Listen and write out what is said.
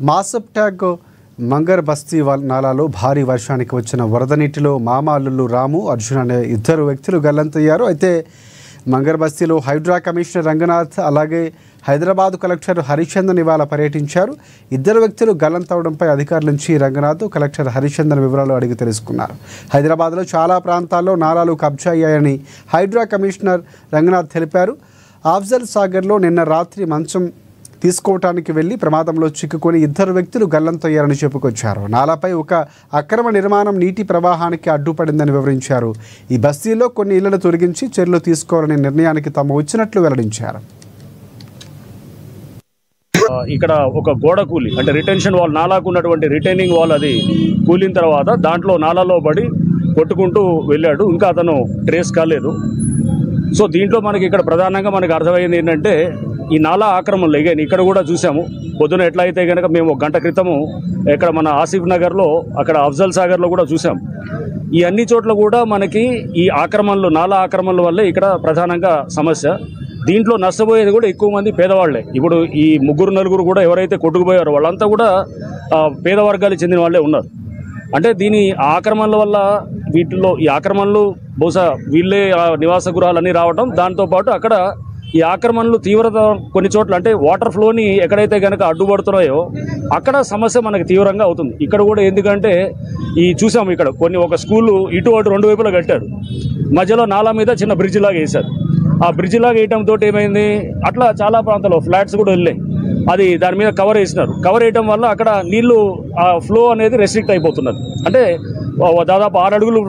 Masab tag monger బస్తీ నాలాలో భారీ వర్షానికి వచ్చిన వరద నీటిలో మామాలులు రాము అర్జున్ అనే ఇద్దరు వ్యక్తులు గల్లంతయ్యారు. అయితే మంగర్ బస్తీలో హైడ్రా కమిషనర్ రంగనాథ్ అలాగే హైదరాబాద్ కలెక్టర్ హరిచందన్ ఇవాళ పర్యటించారు. ఇద్దరు వ్యక్తులు గల్లంతవడంపై అధికారుల నుంచి రంగనాథ్ కలెక్టర్ హరిచందన్ వివరాలు అడిగి తెలుసుకున్నారు. హైదరాబాద్లో చాలా ప్రాంతాల్లో నాలాలు కబ్జా అయ్యాయని హైడ్రా కమిషనర్ రంగనాథ్ తెలిపారు. అఫ్జల్ సాగర్లో నిన్న రాత్రి మంచం తీసుకోవటానికి వెళ్లి ప్రమాదంలో చిక్కుకొని ఇద్దరు వ్యక్తులు గల్లంతయ్యారని చెప్పుకొచ్చారు. నాలాపై ఒక అక్రమ నిర్మాణం నీటి ప్రవాహానికి అడ్డుపడిందని వివరించారు. ఈ బస్తీలో కొన్ని ఇళ్లను తొలగించి చర్యలు తీసుకోవాలనే నిర్ణయానికి తాము వచ్చినట్లు వెల్లడించారు. ఇక్కడ ఒక గోడ కూలి అంటే రిటెన్షన్ వాల్, నాలాకు ఉన్నటువంటి రిటైనింగ్ వాల్ అది కూలిన తర్వాత దాంట్లో నాలాలో పడి కొట్టుకుంటూ వెళ్ళాడు. ఇంకా అతను ట్రేస్ కాలేదు. సో దీంట్లో మనకి ఇక్కడ ప్రధానంగా మనకు అర్థమైంది ఏంటంటే ఈ నాలా ఆక్రమణలు ఎగైన్ ఇక్కడ కూడా చూసాము. పొద్దున ఎట్లా అయితే కనుక మేము 1 గంట క్రితము ఇక్కడ మన ఆసిఫ్ నగర్లో అక్కడ అఫ్జల్ సాగర్లో కూడా చూసాం. ఈ అన్ని చోట్ల కూడా మనకి ఈ ఆక్రమణలు, నాలా ఆక్రమణల వల్లే ఇక్కడ ప్రధానంగా సమస్య. దీంట్లో నష్టపోయేది కూడా ఎక్కువ మంది పేదవాళ్లే. ఇప్పుడు ఈ 3-4 కూడా ఎవరైతే కొట్టుకుపోయారో వాళ్ళంతా కూడా పేద వర్గాలకు చెందిన వాళ్ళే ఉన్నారు. అంటే దీని ఆక్రమణల వల్ల వీటిల్లో ఈ ఆక్రమణలు బహుశా వీళ్ళే నివాస గృహాలన్నీ రావడం, దాంతోపాటు అక్కడ ఈ ఆక్రమణలు తీవ్రత కొన్ని చోట్ల అంటే వాటర్ ఫ్లోని ఎక్కడైతే కనుక అడ్డుపడుతున్నాయో అక్కడ సమస్య మనకి తీవ్రంగా అవుతుంది. ఇక్కడ కూడా ఎందుకంటే ఈ చూసాము ఇక్కడ ఒక స్కూలు ఇటు అటు 2 వైపులా కట్టారు. మధ్యలో నాలా మీద చిన్న బ్రిడ్జ్ లాగా వేశారు. ఆ బ్రిడ్జ్ లాగా వేయటంతో ఏమైంది, అట్లా చాలా ప్రాంతాల్లో ఫ్లాట్స్ కూడా వెళ్ళాయి. అది దాని మీద కవర్ వేసినారు. కవర్ వేయటం వల్ల అక్కడ నీళ్లు ఫ్లో అనేది రెస్ట్రిక్ట్ అయిపోతున్నది. అంటే దాదాపు 6 అడుగులు